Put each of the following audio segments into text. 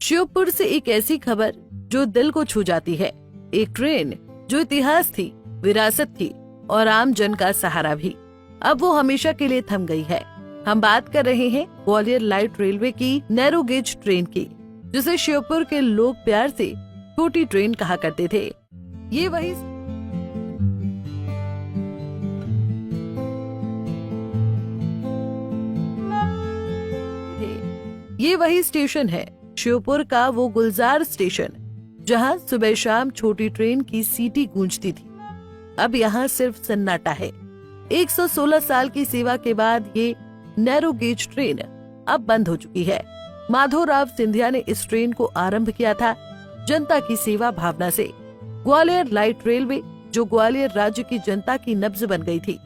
श्योपुर से एक ऐसी खबर जो दिल को छू जाती है। एक ट्रेन जो इतिहास थी, विरासत थी और आम जन का सहारा भी, अब वो हमेशा के लिए थम गई है। हम बात कर रहे हैं ग्वालियर लाइट रेलवे की नैरो गेज ट्रेन की, जिसे श्योपुर के लोग प्यार से छोटी ट्रेन कहा करते थे। ये वही स्टेशन है, श्योपुर का वो गुलजार स्टेशन, जहां सुबह शाम छोटी ट्रेन की सीटी गूंजती थी। अब यहाँ सिर्फ सन्नाटा है। 116 साल की सेवा के बाद ये नैरो गेज ट्रेन अब बंद हो चुकी है। माधोराव सिंधिया ने इस ट्रेन को आरंभ किया था जनता की सेवा भावना से। ग्वालियर लाइट रेलवे जो ग्वालियर राज्य की जनता की नब्ज बन गई थी।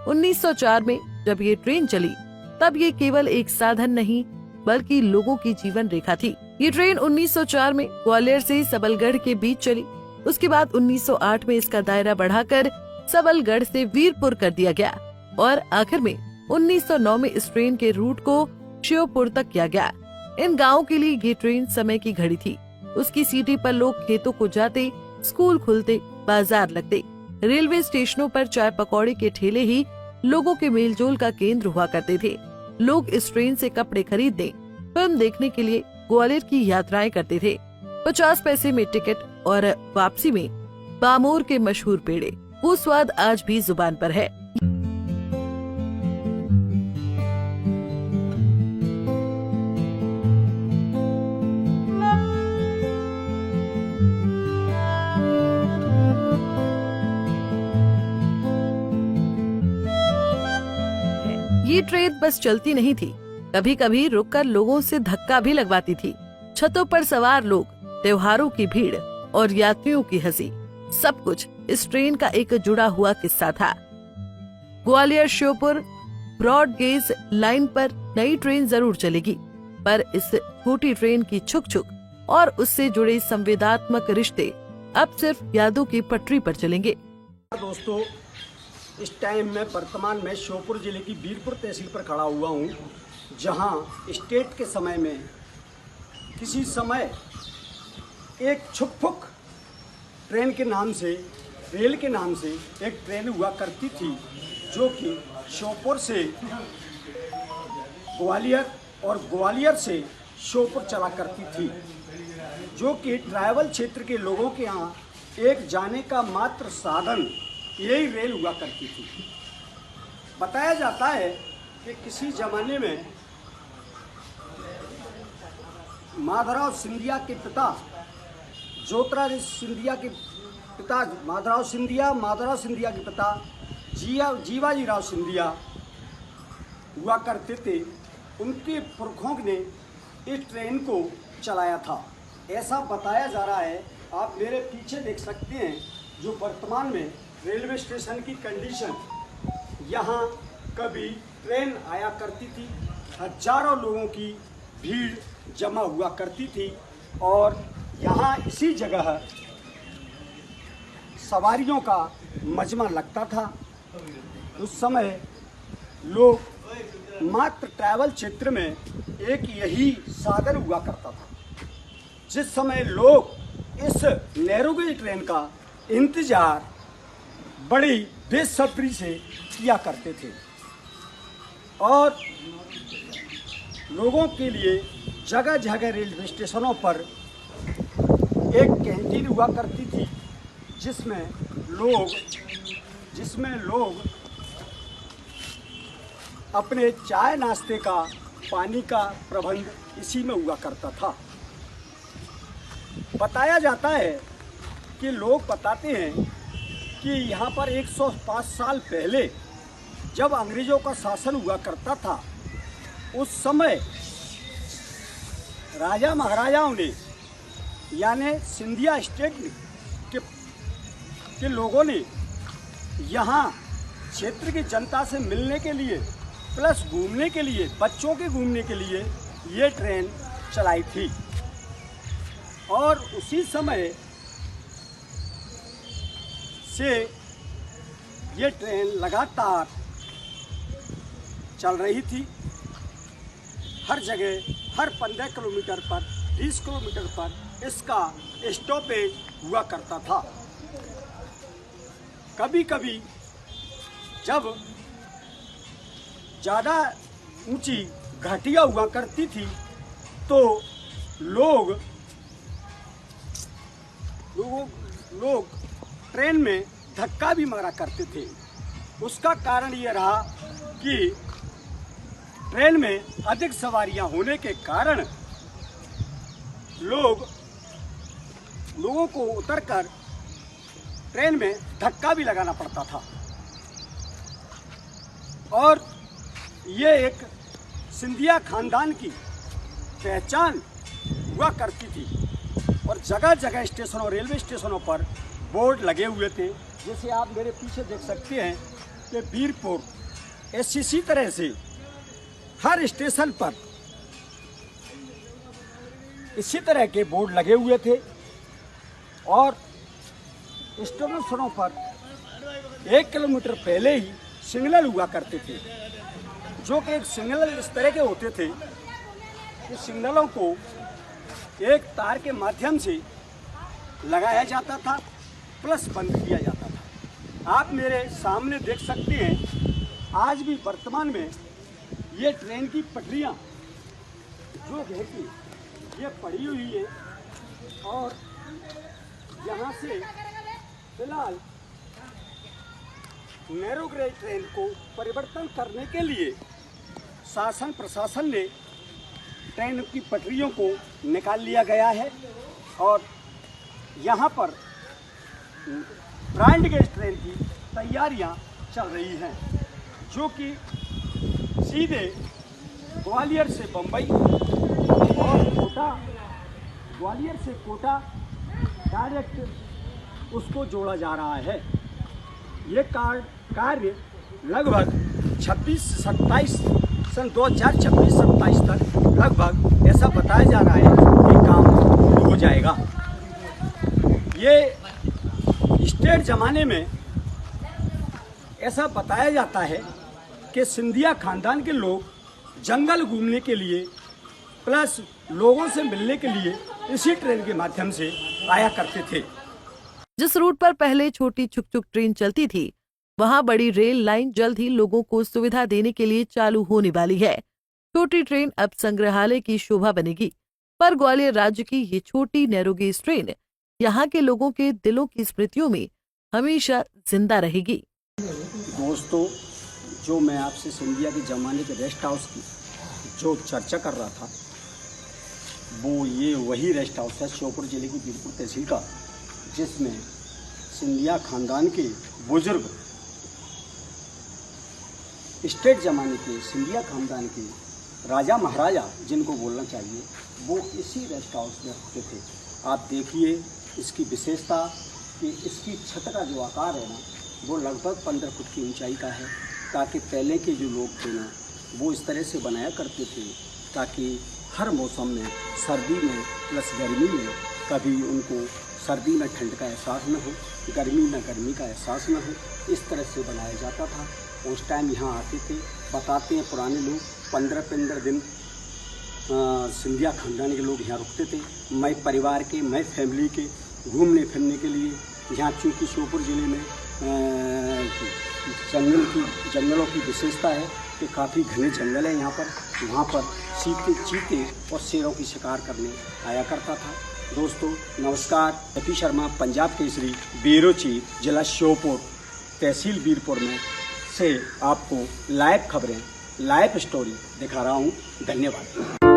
1904 में जब ये ट्रेन चली, तब ये केवल एक साधन नहीं बल्कि लोगों की जीवन रेखा थी। ये ट्रेन 1904 में ग्वालियर से सबलगढ़ के बीच चली। उसके बाद 1908 में इसका दायरा बढ़ाकर सबलगढ़ से वीरपुर कर दिया गया और आखिर में 1909 में इस ट्रेन के रूट को श्योपुर तक किया गया। इन गाँव के लिए ये ट्रेन समय की घड़ी थी। उसकी सीटी पर लोग खेतों को जाते, स्कूल खुलते, बाजार लगते। रेलवे स्टेशनों पर चाय पकौड़े के ठेले ही लोगों के मेलजोल का केंद्र हुआ करते थे। लोग इस ट्रेन से कपड़े खरीदने, फिल्म देखने के लिए ग्वालियर की यात्राएं करते थे। 50 पैसे में टिकट और वापसी में बामोर के मशहूर पेड़े, वो स्वाद आज भी जुबान पर है। ये ट्रेन बस चलती नहीं थी, कभी कभी रुककर लोगों से धक्का भी लगवाती थी। छतों पर सवार लोग, त्योहारों की भीड़ और यात्रियों की हंसी, सब कुछ इस ट्रेन का एक जुड़ा हुआ किस्सा था। Gwalior Sheopur broad gauge line पर नई ट्रेन जरूर चलेगी, पर इस छोटी ट्रेन की छुक छुक और उससे जुड़े संवेदनात्मक रिश्ते अब सिर्फ यादों की पटरी पर चलेंगे। दोस्तों, इस टाइम में वर्तमान में श्योपुर जिले की वीरपुर तहसील पर खड़ा हुआ हूँ, जहाँ स्टेट के समय में किसी समय एक छुक-फुक ट्रेन के नाम से, रेल के नाम से एक ट्रेन हुआ करती थी, जो कि श्योपुर से ग्वालियर और ग्वालियर से श्योपुर चला करती थी, जो कि ट्राइबल क्षेत्र के लोगों के यहाँ एक जाने का मात्र साधन यही रेल हुआ करती थी। बताया जाता है कि किसी जमाने में माधवराव सिंधिया के पिता, ज्योतिराज सिंधिया के पिता माधवराव सिंधिया के पिता जीवाजी राव सिंधिया हुआ करते थे। उनके पुरखों ने इस ट्रेन को चलाया था, ऐसा बताया जा रहा है। आप मेरे पीछे देख सकते हैं जो वर्तमान में रेलवे स्टेशन की कंडीशन। यहाँ कभी ट्रेन आया करती थी, हजारों लोगों की भीड़ जमा हुआ करती थी और यहाँ इसी जगह सवारियों का मजमा लगता था। उस समय लोग मात्र ट्रैवल क्षेत्र में एक यही साधन हुआ करता था। जिस समय लोग इस नैरो गेज ट्रेन का इंतजार बड़ी बेसब्री से किया करते थे और लोगों के लिए जगह जगह रेलवे स्टेशनों पर एक कैंटीन हुआ करती थी, जिसमें लोग अपने चाय नाश्ते का, पानी का प्रबंध इसी में हुआ करता था। बताया जाता है कि लोग बताते हैं कि यहाँ पर 105 साल पहले जब अंग्रेजों का शासन हुआ करता था, उस समय राजा महाराजाओं ने, यानी सिंधिया स्टेट के लोगों ने यहाँ क्षेत्र की जनता से मिलने के लिए प्लस घूमने के लिए, बच्चों के घूमने के लिए ये ट्रेन चलाई थी। और उसी समय से ये ट्रेन लगातार चल रही थी। हर जगह हर 15 किलोमीटर पर 20 किलोमीटर पर इसका स्टॉपेज हुआ करता था। कभी कभी जब ज़्यादा ऊंची घाटियाँ हुआ करती थी तो लोग ट्रेन में धक्का भी मारा करते थे। उसका कारण ये रहा कि ट्रेन में अधिक सवारियां होने के कारण लोगों को उतरकर ट्रेन में धक्का भी लगाना पड़ता था और ये एक सिंधिया खानदान की पहचान हुआ करती थी और जगह जगह स्टेशनों, रेलवे स्टेशनों पर बोर्ड लगे हुए थे। जैसे आप मेरे पीछे देख सकते हैं कि बीरपुर, इसी तरह से हर स्टेशन पर इसी तरह के बोर्ड लगे हुए थे और स्टेशनों पर 1 किलोमीटर पहले ही सिग्नल हुआ करते थे, जो कि एक सिग्नल इस तरह के होते थे कि सिग्नलों को एक तार के माध्यम से लगाया जाता था प्लस बंद किया जाता था। आप मेरे सामने देख सकते हैं आज भी वर्तमान में ये ट्रेन की पटरियाँ जो है कि ये पड़ी हुई है और यहाँ से फिलहाल नैरो गेज ट्रेन को परिवर्तन करने के लिए शासन प्रशासन ने ट्रेन की पटरियों को निकाल लिया गया है और यहाँ पर ब्रॉड गेज ट्रेन की तैयारियाँ चल रही हैं, जो कि सीधे ग्वालियर से बम्बई और ग्वालियर से कोटा डायरेक्ट उसको जोड़ा जा रहा है। ये कार्य लगभग 26 से 27 सन 2026-27 तक लगभग ऐसा बताया जा रहा है कि काम हो जाएगा। ये स्टेट ज़माने में ऐसा बताया जाता है कि सिंधिया खानदान के लोग जंगल घूमने के लिए प्लस लोगों से मिलने के लिए इसी ट्रेन के माध्यम से आया करते थे। जिस रूट पर पहले छोटी छुक छुक ट्रेन चलती थी, वहां बड़ी रेल लाइन जल्द ही लोगों को सुविधा देने के लिए चालू होने वाली है। छोटी ट्रेन अब संग्रहालय की शोभा बनेगी, पर ग्वालियर राज्य की ये छोटी नैरोगेज ट्रेन यहाँ के लोगों के दिलों की स्मृतियों में हमेशा जिंदा रहेगी। दोस्तों, जो मैं आपसे सिंधिया के ज़माने के रेस्ट हाउस की जो चर्चा कर रहा था, वो ये वही रेस्ट हाउस है श्योपुर जिले की बीरपुर तहसील का, जिसमें सिंधिया खानदान के बुजुर्ग स्टेट ज़माने के सिंधिया खानदान के राजा महाराजा जिनको बोलना चाहिए, वो इसी रेस्ट हाउस में रहते थे। आप देखिए इसकी विशेषता कि इसकी छत का जो आकार है ना, वो लगभग 15 फुट की ऊंचाई का है, ताकि पहले के जो लोग थे ना, वो इस तरह से बनाया करते थे ताकि हर मौसम में, सर्दी में प्लस गर्मी में, कभी उनको सर्दी में ठंड का एहसास न हो, गर्मी में गर्मी का एहसास न हो। इस तरह से बनाया जाता था। उस टाइम यहाँ आते थे, बताते हैं पुराने लोग, 15-15 दिन सिंधिया खानदान के लोग यहाँ रुकते थे। मैं परिवार के, मैं फैमिली के घूमने फिरने के लिए यहाँ, चूँकि श्योपुर ज़िले में जंगलों की विशेषता है कि काफ़ी घने जंगल है यहाँ पर, वहाँ पर चीते और शेरों की शिकार करने आया करता था। दोस्तों नमस्कार, रफी शर्मा, पंजाब केसरी, ब्यूरो चीफ, जिला श्योपुर, तहसील बीरपुर में से आपको लाइव खबरें, लाइव स्टोरी दिखा रहा हूँ। धन्यवाद।